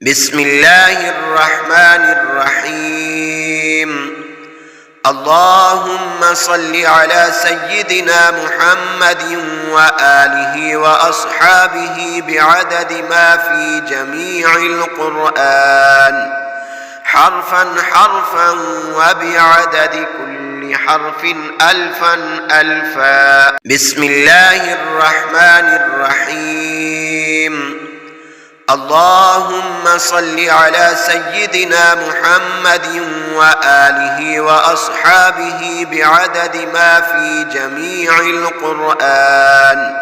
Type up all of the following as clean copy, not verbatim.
بسم الله الرحمن الرحيم. اللهم صل على سيدنا محمد وآله وأصحابه بعدد ما في جميع القرآن حرفا حرفا وبعدد كل حرف ألفا ألفا. بسم الله الرحمن الرحيم. اللهم صل على سيدنا محمد وآله وأصحابه بعدد ما في جميع القرآن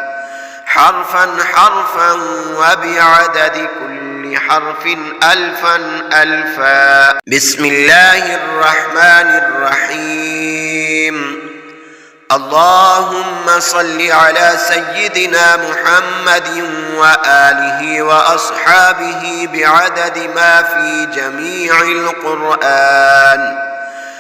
حرفا حرفا وبعدد كل حرف ألفا ألفا. بسم الله الرحمن الرحيم. اللهم صل على سيدنا محمد وآله وأصحابه بعدد ما في جميع القرآن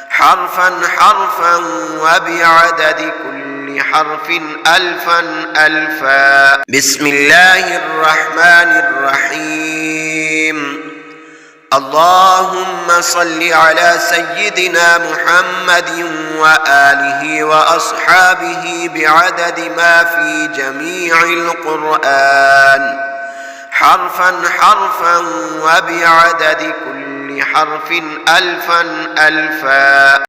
حرفا حرفا وبعدد كل حرف ألفا ألفا. بسم الله الرحمن الرحيم. اللهم صل على سيدنا محمد وآله وأصحابه بعدد ما في جميع القرآن حرفا حرفا وبعدد كل حرف ألفا ألفا.